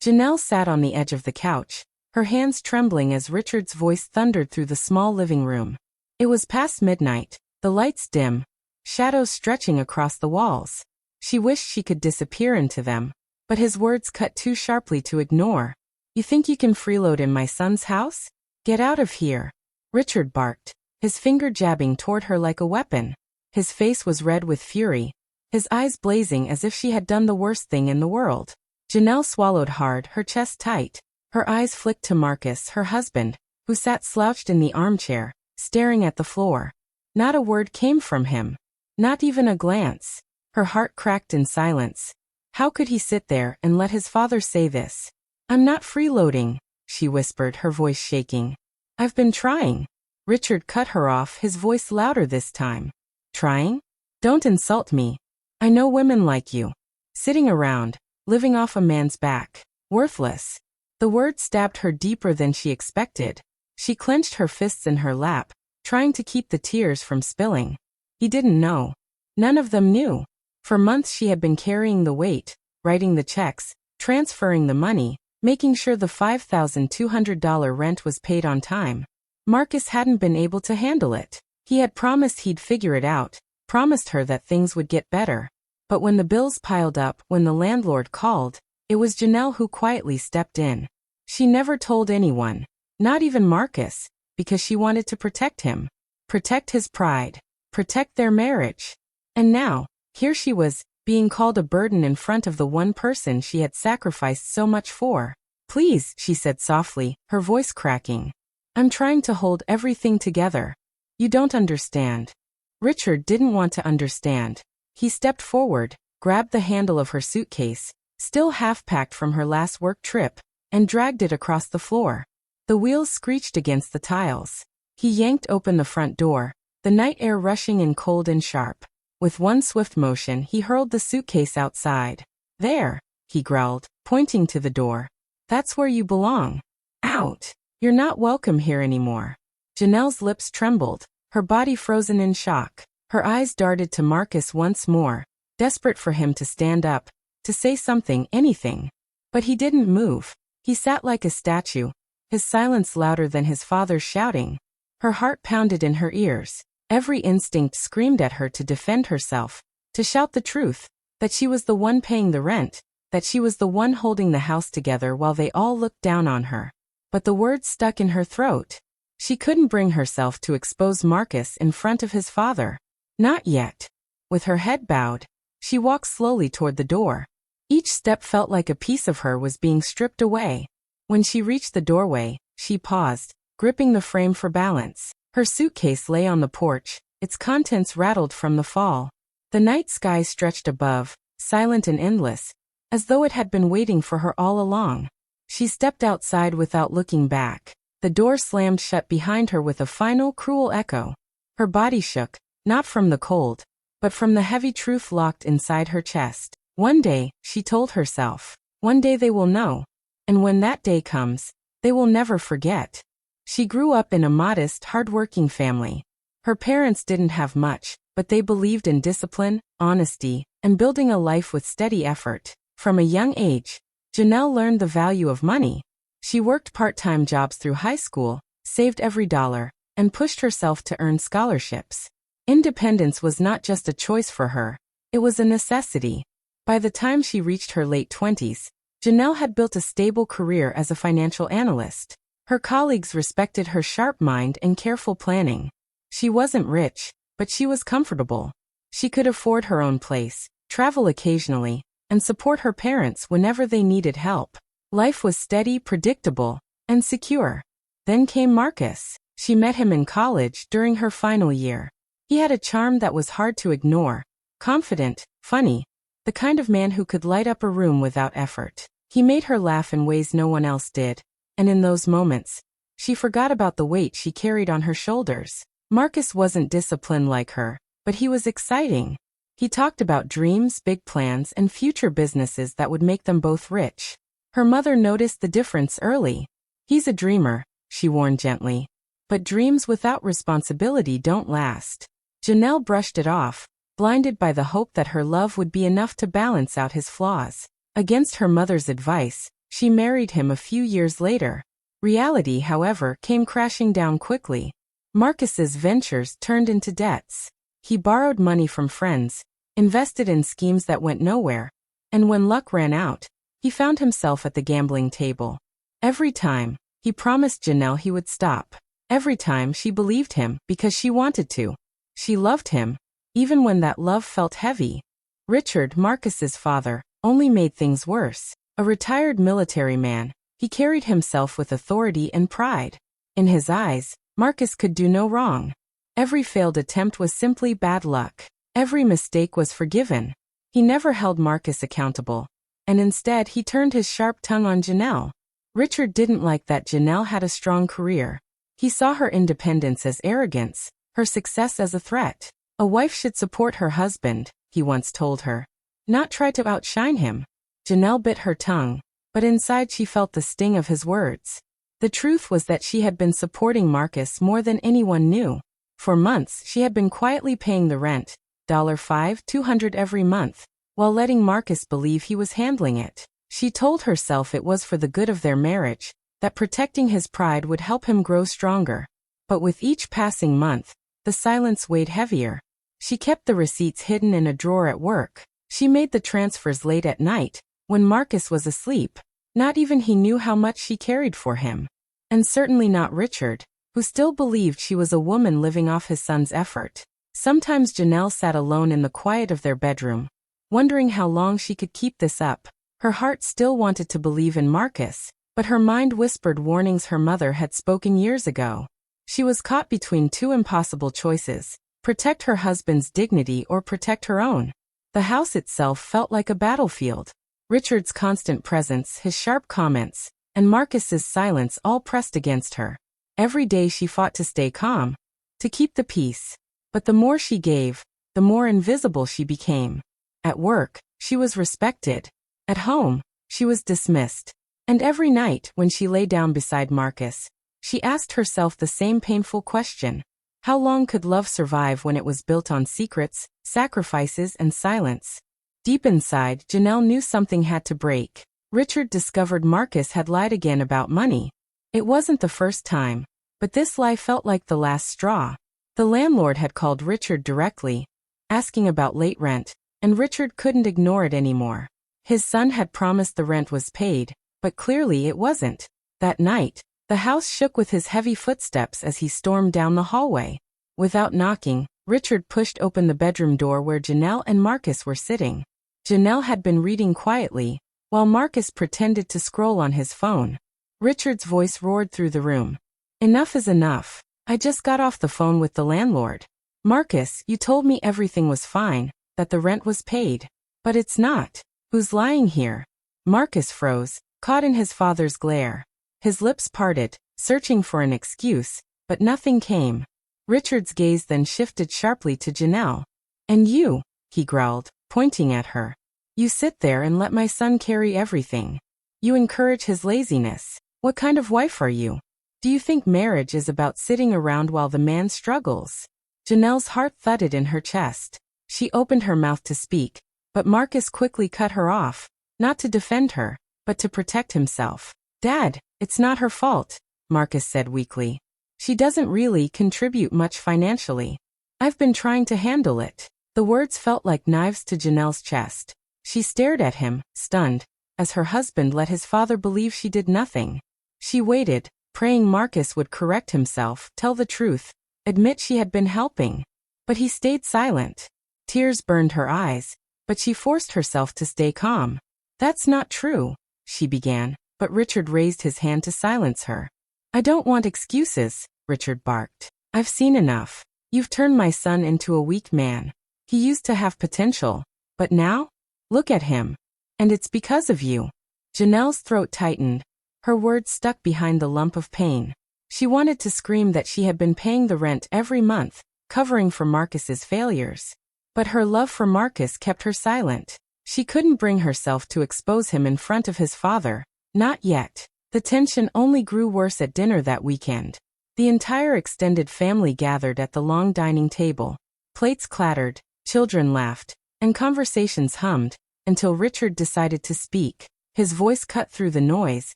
Janelle sat on the edge of the couch, her hands trembling as Richard's voice thundered through the small living room. It was past midnight, the lights dim, shadows stretching across the walls. She wished she could disappear into them, but his words cut too sharply to ignore. "You think you can freeload in my son's house? Get out of here," Richard barked, his finger jabbing toward her like a weapon. His face was red with fury, his eyes blazing as if she had done the worst thing in the world. Janelle swallowed hard, her chest tight. Her eyes flicked to Marcus, her husband, who sat slouched in the armchair, staring at the floor. Not a word came from him. Not even a glance. Her heart cracked in silence. How could he sit there and let his father say this? "I'm not freeloading," she whispered, her voice shaking. "I've been trying." Richard cut her off, his voice louder this time. "Trying? Don't insult me. I know women like you. Sitting around, living off a man's back. Worthless." The word stabbed her deeper than she expected. She clenched her fists in her lap, trying to keep the tears from spilling. He didn't know. None of them knew. For months she had been carrying the weight, writing the checks, transferring the money, making sure the $5,200 rent was paid on time. Marcus hadn't been able to handle it. He had promised he'd figure it out, promised her that things would get better. But when the bills piled up, when the landlord called, it was Janelle who quietly stepped in. She never told anyone, not even Marcus, because she wanted to protect him. Protect his pride. Protect their marriage. And now, here she was, being called a burden in front of the one person she had sacrificed so much for. "Please," she said softly, her voice cracking. "I'm trying to hold everything together. You don't understand." Richard didn't want to understand. He stepped forward, grabbed the handle of her suitcase, still half-packed from her last work trip, and dragged it across the floor. The wheels screeched against the tiles. He yanked open the front door, the night air rushing in cold and sharp. With one swift motion, he hurled the suitcase outside. "There," he growled, pointing to the door. "That's where you belong. Out. You're not welcome here anymore." Janelle's lips trembled, her body frozen in shock. Her eyes darted to Marcus once more, desperate for him to stand up, to say something, anything. But he didn't move. He sat like a statue, his silence louder than his father's shouting. Her heart pounded in her ears. Every instinct screamed at her to defend herself, to shout the truth, that she was the one paying the rent, that she was the one holding the house together while they all looked down on her. But the words stuck in her throat. She couldn't bring herself to expose Marcus in front of his father. Not yet. With her head bowed, she walked slowly toward the door. Each step felt like a piece of her was being stripped away. When she reached the doorway, she paused, gripping the frame for balance. Her suitcase lay on the porch, its contents rattled from the fall. The night sky stretched above, silent and endless, as though it had been waiting for her all along. She stepped outside without looking back. The door slammed shut behind her with a final, cruel echo. Her body shook, not from the cold, but from the heavy truth locked inside her chest. One day, she told herself, one day they will know. And when that day comes, they will never forget. She grew up in a modest, hard-working family. Her parents didn't have much, but they believed in discipline, honesty, and building a life with steady effort. From a young age, Janelle learned the value of money. She worked part-time jobs through high school, saved every dollar, and pushed herself to earn scholarships. Independence was not just a choice for her, it was a necessity. By the time she reached her late 20s, Janelle had built a stable career as a financial analyst. Her colleagues respected her sharp mind and careful planning. She wasn't rich, but she was comfortable. She could afford her own place, travel occasionally, and support her parents whenever they needed help. Life was steady, predictable, and secure. Then came Marcus. She met him in college during her final year. He had a charm that was hard to ignore. Confident, funny, the kind of man who could light up a room without effort. He made her laugh in ways no one else did, and in those moments, she forgot about the weight she carried on her shoulders. Marcus wasn't disciplined like her, but he was exciting. He talked about dreams, big plans, and future businesses that would make them both rich. Her mother noticed the difference early. "He's a dreamer," she warned gently. "But dreams without responsibility don't last." Janelle brushed it off, blinded by the hope that her love would be enough to balance out his flaws. Against her mother's advice, She married him a few years later. Reality, however, came crashing down quickly. Marcus's ventures turned into debts. He borrowed money from friends, invested in schemes that went nowhere, and when luck ran out, he found himself at the gambling table. Every time, he promised Janelle he would stop. Every time she believed him because she wanted to. She loved him, even when that love felt heavy. Richard, Marcus's father, only made things worse. A retired military man, he carried himself with authority and pride. In his eyes, Marcus could do no wrong. Every failed attempt was simply bad luck. Every mistake was forgiven. He never held Marcus accountable, and instead he turned his sharp tongue on Janelle. Richard didn't like that Janelle had a strong career. He saw her independence as arrogance, her success as a threat. A wife should support her husband, he once told her, not try to outshine him. Janelle bit her tongue, but inside she felt the sting of his words. The truth was that she had been supporting Marcus more than anyone knew. For months she had been quietly paying the rent, $5,200 every month, while letting Marcus believe he was handling it. She told herself it was for the good of their marriage, that protecting his pride would help him grow stronger. But with each passing month, the silence weighed heavier. She kept the receipts hidden in a drawer at work. She made the transfers late at night, when Marcus was asleep. Not even he knew how much she carried for him. And certainly not Richard, who still believed she was a woman living off his son's effort. Sometimes Janelle sat alone in the quiet of their bedroom, wondering how long she could keep this up. Her heart still wanted to believe in Marcus, but her mind whispered warnings her mother had spoken years ago. She was caught between two impossible choices: protect her husband's dignity or protect her own. The house itself felt like a battlefield. Richard's constant presence, his sharp comments, and Marcus's silence all pressed against her. Every day she fought to stay calm, to keep the peace. But the more she gave, the more invisible she became. At work, she was respected. At home, she was dismissed. And every night, when she lay down beside Marcus, she asked herself the same painful question. How long could love survive when it was built on secrets, sacrifices, and silence? Deep inside, Janelle knew something had to break. Richard discovered Marcus had lied again about money. It wasn't the first time, but this lie felt like the last straw. The landlord had called Richard directly, asking about late rent, and Richard couldn't ignore it anymore. His son had promised the rent was paid, but clearly it wasn't. That night, the house shook with his heavy footsteps as he stormed down the hallway. Without knocking, Richard pushed open the bedroom door where Janelle and Marcus were sitting. Janelle had been reading quietly, while Marcus pretended to scroll on his phone. Richard's voice roared through the room. Enough is enough. I just got off the phone with the landlord. Marcus, you told me everything was fine, that the rent was paid. But it's not. Who's lying here? Marcus froze, caught in his father's glare. His lips parted, searching for an excuse, but nothing came. Richard's gaze then shifted sharply to Janelle. And you, he growled, pointing at her. You sit there and let my son carry everything. You encourage his laziness. What kind of wife are you? Do you think marriage is about sitting around while the man struggles? Janelle's heart thudded in her chest. She opened her mouth to speak, but Marcus quickly cut her off, not to defend her, but to protect himself. Dad, it's not her fault, Marcus said weakly. She doesn't really contribute much financially. I've been trying to handle it. The words felt like knives to Janelle's chest. She stared at him, stunned, as her husband let his father believe she did nothing. She waited, praying Marcus would correct himself, tell the truth, admit she had been helping. But he stayed silent. Tears burned her eyes, but she forced herself to stay calm. That's not true, she began, but Richard raised his hand to silence her. I don't want excuses, Richard barked. I've seen enough. You've turned my son into a weak man. He used to have potential, but now? Look at him. And it's because of you. Janelle's throat tightened. Her words stuck behind the lump of pain. She wanted to scream that she had been paying the rent every month, covering for Marcus's failures. But her love for Marcus kept her silent. She couldn't bring herself to expose him in front of his father. Not yet. The tension only grew worse at dinner that weekend. The entire extended family gathered at the long dining table. Plates clattered, children laughed, and conversations hummed, until Richard decided to speak. His voice cut through the noise,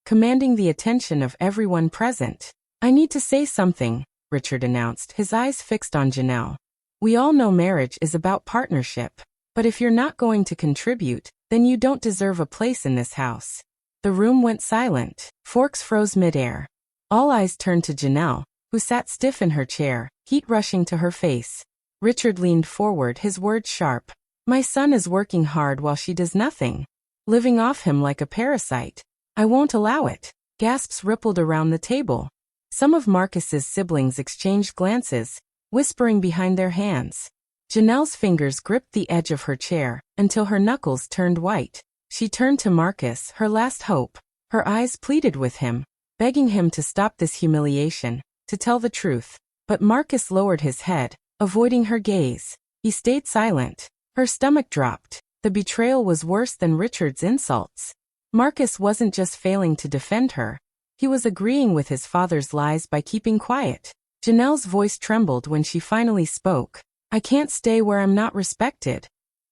commanding the attention of everyone present. "I need to say something," Richard announced, his eyes fixed on Janelle. "We all know marriage is about partnership. But if you're not going to contribute, then you don't deserve a place in this house." The room went silent. Forks froze midair. All eyes turned to Janelle, who sat stiff in her chair, heat rushing to her face. Richard leaned forward, his words sharp. "My son is working hard while she does nothing. Living off him like a parasite. I won't allow it." Gasps rippled around the table. Some of Marcus's siblings exchanged glances, whispering behind their hands. Janelle's fingers gripped the edge of her chair until her knuckles turned white. She turned to Marcus, her last hope. Her eyes pleaded with him, begging him to stop this humiliation, to tell the truth. But Marcus lowered his head, avoiding her gaze. He stayed silent. Her stomach dropped. The betrayal was worse than Richard's insults. Marcus wasn't just failing to defend her. He was agreeing with his father's lies by keeping quiet. Janelle's voice trembled when she finally spoke. "I can't stay where I'm not respected."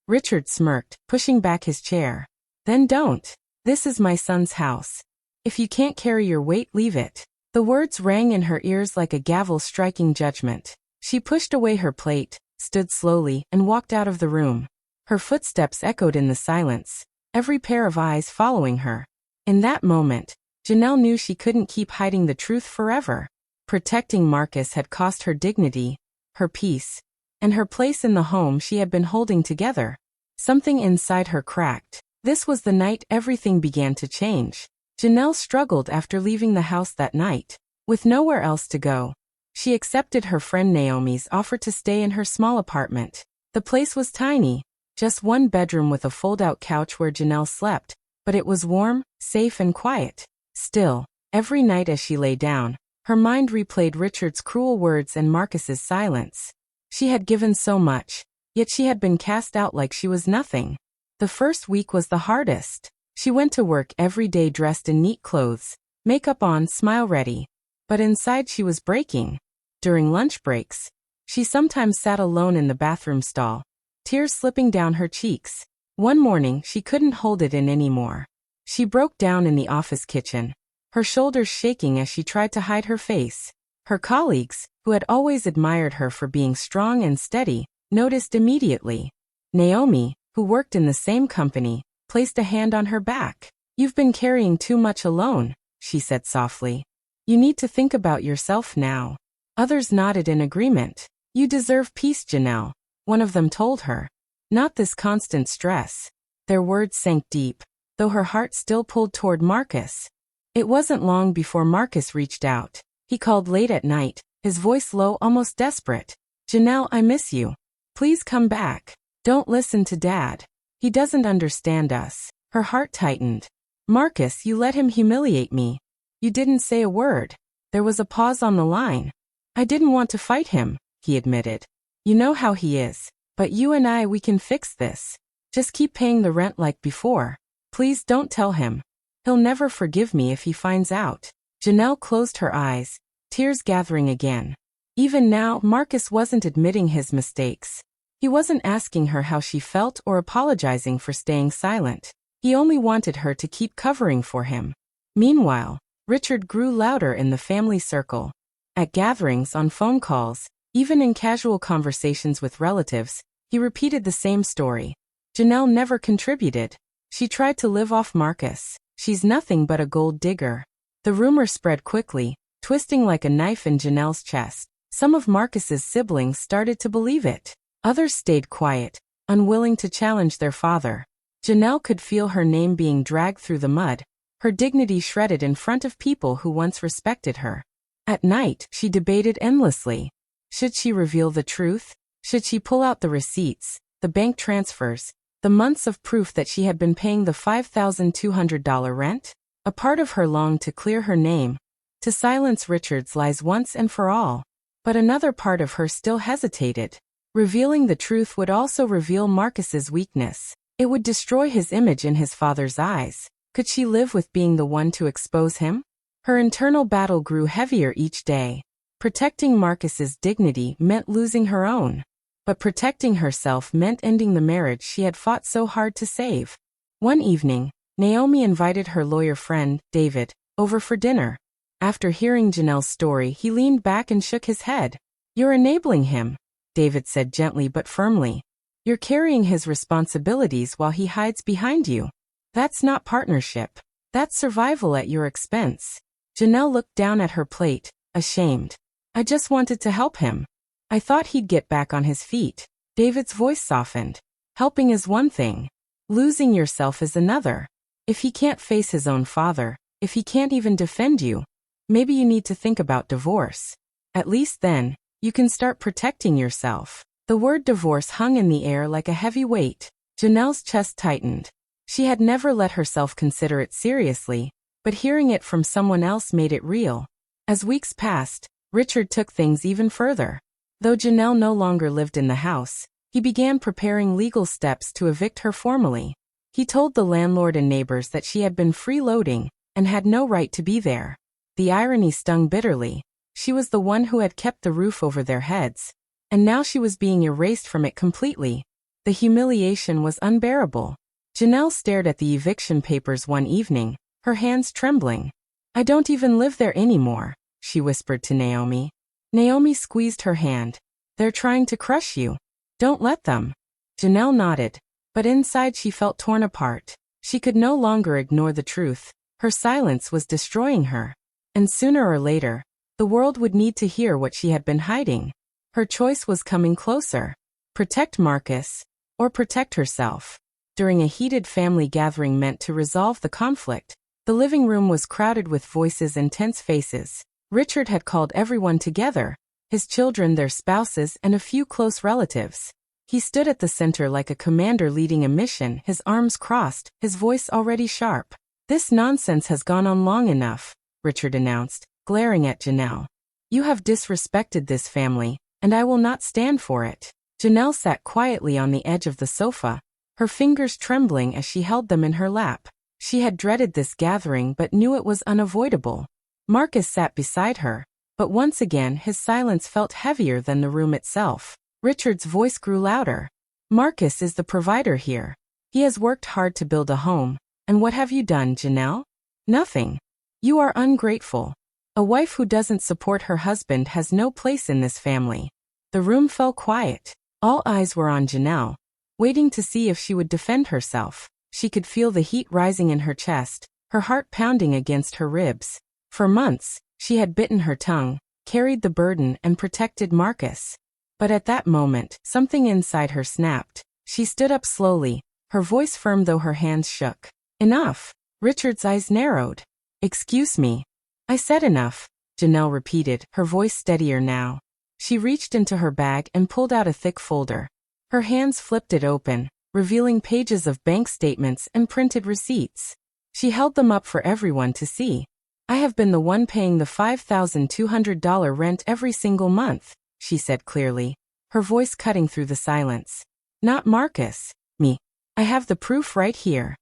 Richard smirked, pushing back his chair. "Then don't. This is my son's house. If you can't carry your weight, leave it." The words rang in her ears like a gavel striking judgment. She pushed away her plate, stood slowly, and walked out of the room. Her footsteps echoed in the silence, every pair of eyes following her. In that moment, Janelle knew she couldn't keep hiding the truth forever. Protecting Marcus had cost her dignity, her peace, and her place in the home she had been holding together. Something inside her cracked. This was the night everything began to change. Janelle struggled after leaving the house that night. With nowhere else to go, she accepted her friend Naomi's offer to stay in her small apartment. The place was tiny, just one bedroom with a fold-out couch where Janelle slept, but it was warm, safe, and quiet. Still, every night as she lay down, her mind replayed Richard's cruel words and Marcus's silence. She had given so much, yet she had been cast out like she was nothing. The first week was the hardest. She went to work every day dressed in neat clothes, makeup on, smile ready. But inside she was breaking. During lunch breaks, she sometimes sat alone in the bathroom stall, tears slipping down her cheeks. One morning she couldn't hold it in anymore. She broke down in the office kitchen, her shoulders shaking as she tried to hide her face. Her colleagues, who had always admired her for being strong and steady, noticed immediately. Naomi, who worked in the same company, placed a hand on her back. "You've been carrying too much alone," she said softly. "You need to think about yourself now." Others nodded in agreement. "You deserve peace, Janelle," one of them told her. "Not this constant stress." Their words sank deep, though her heart still pulled toward Marcus. It wasn't long before Marcus reached out. He called late at night, his voice low, almost desperate. "Janelle, I miss you. Please come back. Don't listen to Dad. He doesn't understand us." Her heart tightened. "Marcus, you let him humiliate me. You didn't say a word." There was a pause on the line. "I didn't want to fight him," he admitted. "You know how he is. But you and we can fix this. Just keep paying the rent like before. Please don't tell him. He'll never forgive me if he finds out." Janelle closed her eyes, tears gathering again. Even now, Marcus wasn't admitting his mistakes. He wasn't asking her how she felt or apologizing for staying silent. He only wanted her to keep covering for him. Meanwhile, Richard grew louder in the family circle. At gatherings, on phone calls, even in casual conversations with relatives, he repeated the same story. Janelle never contributed. She tried to live off Marcus. She's nothing but a gold digger. The rumor spread quickly, twisting like a knife in Janelle's chest. Some of Marcus's siblings started to believe it. Others stayed quiet, unwilling to challenge their father. Janelle could feel her name being dragged through the mud, her dignity shredded in front of people who once respected her. At night, she debated endlessly. Should she reveal the truth? Should she pull out the receipts, the bank transfers, the months of proof that she had been paying the $5,200 rent? A part of her longed to clear her name, to silence Richard's lies once and for all. But another part of her still hesitated. Revealing the truth would also reveal Marcus's weakness. It would destroy his image in his father's eyes. Could she live with being the one to expose him? Her internal battle grew heavier each day. Protecting Marcus's dignity meant losing her own. But protecting herself meant ending the marriage she had fought so hard to save. One evening, Naomi invited her lawyer friend, David, over for dinner. After hearing Janelle's story, he leaned back and shook his head. "You're enabling him," David said gently but firmly. "You're carrying his responsibilities while he hides behind you. That's not partnership. That's survival at your expense." Janelle looked down at her plate, ashamed. "I just wanted to help him. I thought he'd get back on his feet." David's voice softened. "Helping is one thing. Losing yourself is another. If he can't face his own father, if he can't even defend you, maybe you need to think about divorce. At least then, you can start protecting yourself." The word divorce hung in the air like a heavy weight. Janelle's chest tightened. She had never let herself consider it seriously, but hearing it from someone else made it real. As weeks passed, Richard took things even further. Though Janelle no longer lived in the house, he began preparing legal steps to evict her formally. He told the landlord and neighbors that she had been freeloading and had no right to be there. The irony stung bitterly. She was the one who had kept the roof over their heads, and now she was being erased from it completely. The humiliation was unbearable. Janelle stared at the eviction papers one evening, her hands trembling. "I don't even live there anymore," she whispered to Naomi. Naomi squeezed her hand. "They're trying to crush you. Don't let them." Janelle nodded, but inside she felt torn apart. She could no longer ignore the truth. Her silence was destroying her. And sooner or later, the world would need to hear what she had been hiding. Her choice was coming closer. Protect Marcus, or protect herself. During a heated family gathering meant to resolve the conflict, the living room was crowded with voices and tense faces. Richard had called everyone together, his children, their spouses, and a few close relatives. He stood at the center like a commander leading a mission, his arms crossed, his voice already sharp. "This nonsense has gone on long enough," Richard announced, glaring at Janelle. "You have disrespected this family, and I will not stand for it." Janelle sat quietly on the edge of the sofa, her fingers trembling as she held them in her lap. She had dreaded this gathering but knew it was unavoidable. Marcus sat beside her, but once again his silence felt heavier than the room itself. Richard's voice grew louder. "Marcus is the provider here. He has worked hard to build a home, and what have you done, Janelle? Nothing. You are ungrateful. A wife who doesn't support her husband has no place in this family." The room fell quiet. All eyes were on Janelle, waiting to see if she would defend herself. She could feel the heat rising in her chest, her heart pounding against her ribs. For months, she had bitten her tongue, carried the burden, and protected Marcus. But at that moment, something inside her snapped. She stood up slowly, her voice firm though her hands shook. "Enough." Richard's eyes narrowed. "Excuse me." "I said enough," Janelle repeated, her voice steadier now. She reached into her bag and pulled out a thick folder. Her hands flipped it open, revealing pages of bank statements and printed receipts. She held them up for everyone to see. "I have been the one paying the $5,200 rent every single month," she said clearly, her voice cutting through the silence. "Not Marcus. Me. I have the proof right here."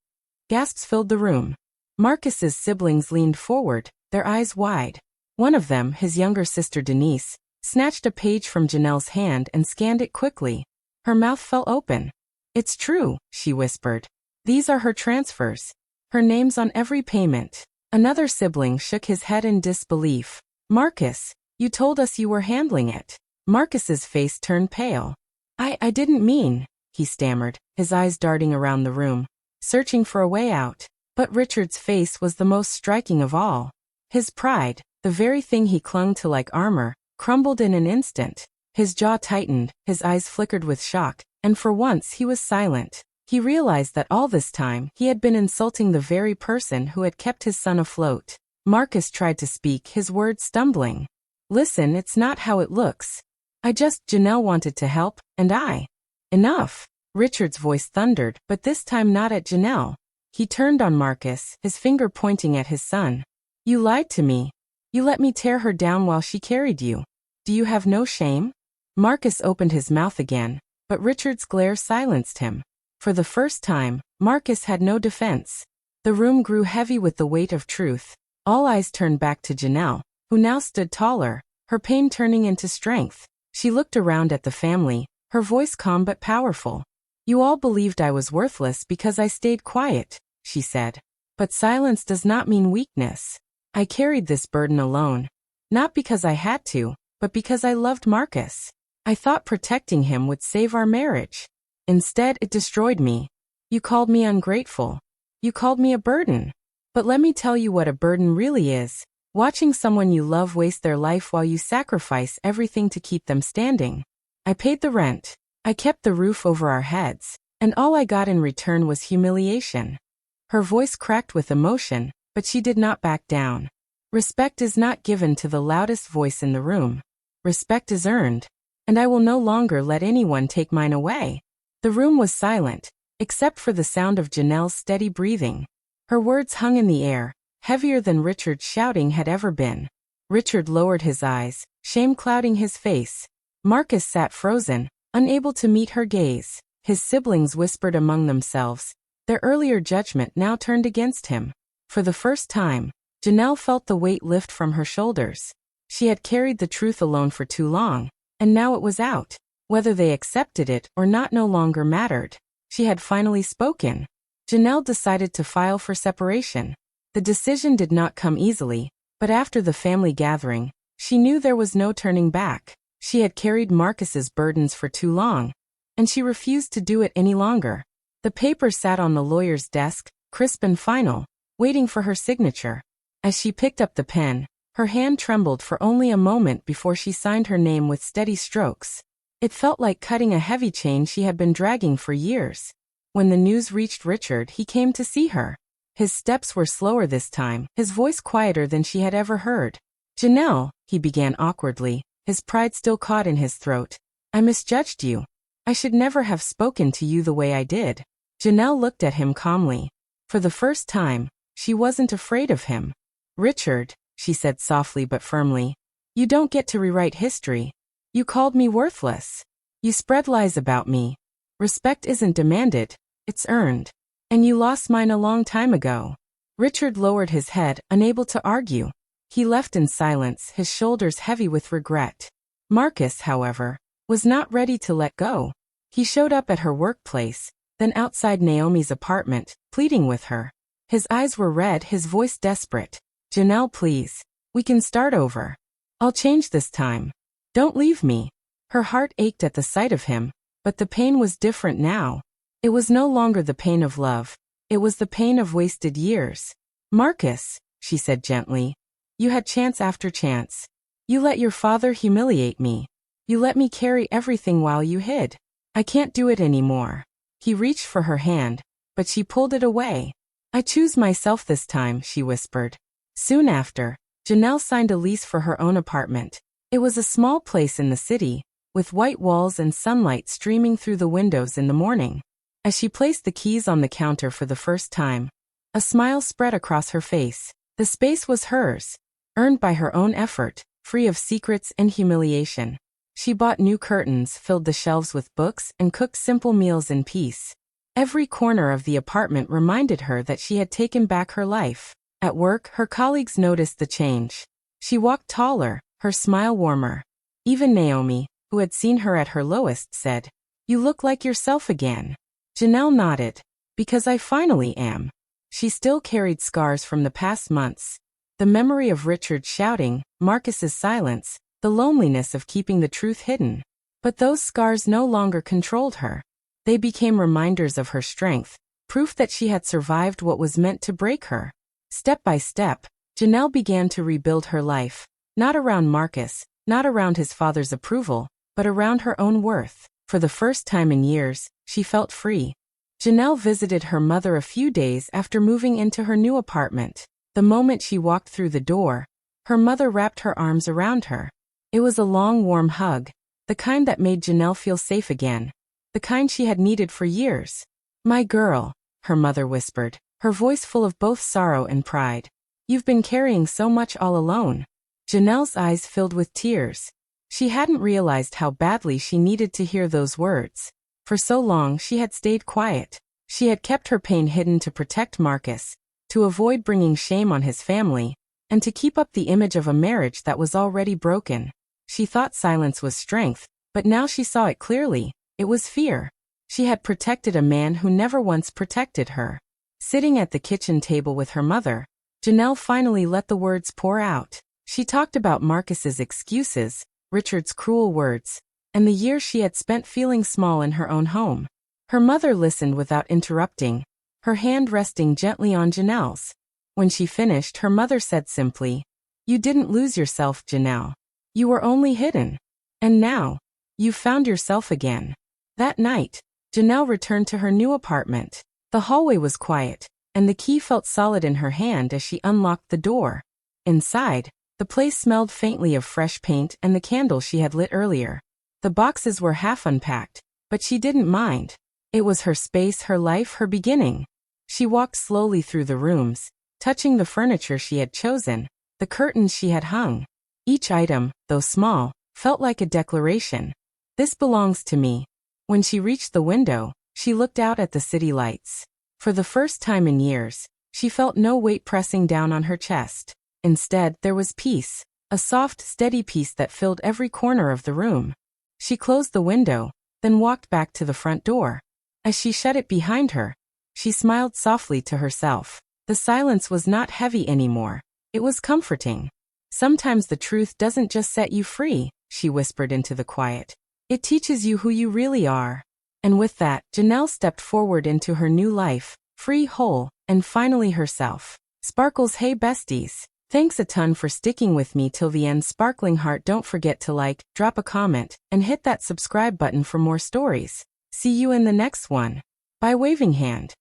Gasps filled the room. Marcus's siblings leaned forward, their eyes wide. One of them, his younger sister Denise, snatched a page from Janelle's hand and scanned it quickly. Her mouth fell open. "It's true," she whispered. "These are her transfers. Her name's on every payment." Another sibling shook his head in disbelief. "Marcus, you told us you were handling it." Marcus's face turned pale. I didn't mean," he stammered, his eyes darting around the room, searching for a way out. But Richard's face was the most striking of all. His pride, the very thing he clung to like armor, crumbled in an instant. His jaw tightened, his eyes flickered with shock, and for once he was silent. He realized that all this time he had been insulting the very person who had kept his son afloat. Marcus tried to speak, his words stumbling. "Listen, it's not how it looks. Janelle wanted to help, and I." "Enough." Richard's voice thundered, but this time not at Janelle. He turned on Marcus, his finger pointing at his son. "You lied to me. You let me tear her down while she carried you. Do you have no shame?" Marcus opened his mouth again, but Richard's glare silenced him. For the first time, Marcus had no defense. The room grew heavy with the weight of truth. All eyes turned back to Janelle, who now stood taller, her pain turning into strength. She looked around at the family, her voice calm but powerful. "You all believed I was worthless because I stayed quiet," she said. But silence does not mean weakness. I carried this burden alone. Not because I had to, but because I loved Marcus. I thought protecting him would save our marriage. Instead, it destroyed me. You called me ungrateful. You called me a burden. But let me tell you what a burden really is. Watching someone you love waste their life while you sacrifice everything to keep them standing. I paid the rent. I kept the roof over our heads. And all I got in return was humiliation. Her voice cracked with emotion, but she did not back down. Respect is not given to the loudest voice in the room. Respect is earned. And I will no longer let anyone take mine away. The room was silent, except for the sound of Janelle's steady breathing. Her words hung in the air, heavier than Richard's shouting had ever been. Richard lowered his eyes, shame clouding his face. Marcus sat frozen, unable to meet her gaze. His siblings whispered among themselves. Their earlier judgment now turned against him. For the first time, Janelle felt the weight lift from her shoulders. She had carried the truth alone for too long, and now it was out. Whether they accepted it or not no longer mattered. She had finally spoken. Janelle decided to file for separation. The decision did not come easily, but after the family gathering, she knew there was no turning back. She had carried Marcus's burdens for too long, and she refused to do it any longer. The paper sat on the lawyer's desk, crisp and final, waiting for her signature. As she picked up the pen, her hand trembled for only a moment before she signed her name with steady strokes. It felt like cutting a heavy chain she had been dragging for years. When the news reached Richard, he came to see her. His steps were slower this time, his voice quieter than she had ever heard. "Janelle," he began awkwardly, his pride still caught in his throat. "I misjudged you. I should never have spoken to you the way I did." Janelle looked at him calmly. For the first time, she wasn't afraid of him. "Richard," she said softly but firmly, "you don't get to rewrite history. You called me worthless. You spread lies about me. Respect isn't demanded, it's earned. And you lost mine a long time ago." Richard lowered his head, unable to argue. He left in silence, his shoulders heavy with regret. Marcus, however, was not ready to let go. He showed up at her workplace, then outside Naomi's apartment, pleading with her. His eyes were red, his voice desperate. "Janelle, please. We can start over. I'll change this time. Don't leave me." Her heart ached at the sight of him, but the pain was different now. It was no longer the pain of love. It was the pain of wasted years. "Marcus," she said gently, "you had chance after chance. You let your father humiliate me. You let me carry everything while you hid. I can't do it anymore." He reached for her hand, but she pulled it away. "I choose myself this time," she whispered. Soon after, Janelle signed a lease for her own apartment. It was a small place in the city, with white walls and sunlight streaming through the windows in the morning. As she placed the keys on the counter for the first time, a smile spread across her face. The space was hers, earned by her own effort, free of secrets and humiliation. She bought new curtains, filled the shelves with books, and cooked simple meals in peace. Every corner of the apartment reminded her that she had taken back her life. At work, her colleagues noticed the change. She walked taller, her smile warmer. Even Naomi, who had seen her at her lowest, said, "You look like yourself again." Janelle nodded. "Because I finally am." She still carried scars from the past months. The memory of Richard shouting, Marcus's silence, the loneliness of keeping the truth hidden. But those scars no longer controlled her. They became reminders of her strength, proof that she had survived what was meant to break her. Step by step, Janelle began to rebuild her life, not around Marcus, not around his father's approval, but around her own worth. For the first time in years, she felt free. Janelle visited her mother a few days after moving into her new apartment. The moment she walked through the door, her mother wrapped her arms around her. It was a long, warm hug, the kind that made Janelle feel safe again, the kind she had needed for years. "My girl," her mother whispered, her voice full of both sorrow and pride. "You've been carrying so much all alone." Janelle's eyes filled with tears. She hadn't realized how badly she needed to hear those words. For so long she had stayed quiet. She had kept her pain hidden to protect Marcus, to avoid bringing shame on his family, and to keep up the image of a marriage that was already broken. She thought silence was strength, but now she saw it clearly. It was fear. She had protected a man who never once protected her. Sitting at the kitchen table with her mother, Janelle finally let the words pour out. She talked about Marcus's excuses, Richard's cruel words, and the years she had spent feeling small in her own home. Her mother listened without interrupting, her hand resting gently on Janelle's. When she finished, her mother said simply, "You didn't lose yourself, Janelle. You were only hidden. And now, you've found yourself again." That night, Janelle returned to her new apartment. The hallway was quiet, and the key felt solid in her hand as she unlocked the door. Inside, the place smelled faintly of fresh paint and the candle she had lit earlier. The boxes were half unpacked, but she didn't mind. It was her space, her life, her beginning. She walked slowly through the rooms, touching the furniture she had chosen, the curtains she had hung. Each item, though small, felt like a declaration. "This belongs to me." When she reached the window, she looked out at the city lights. For the first time in years, she felt no weight pressing down on her chest. Instead, there was peace, a soft, steady peace that filled every corner of the room. She closed the window, then walked back to the front door. As she shut it behind her, she smiled softly to herself. The silence was not heavy anymore. It was comforting. "Sometimes the truth doesn't just set you free," she whispered into the quiet. "It teaches you who you really are." And with that, Janelle stepped forward into her new life, free, whole, and finally herself. Sparkles, hey besties. Thanks a ton for sticking with me till the end. Sparkling heart, don't forget to like, drop a comment, and hit that subscribe button for more stories. See you in the next one. By waving hand.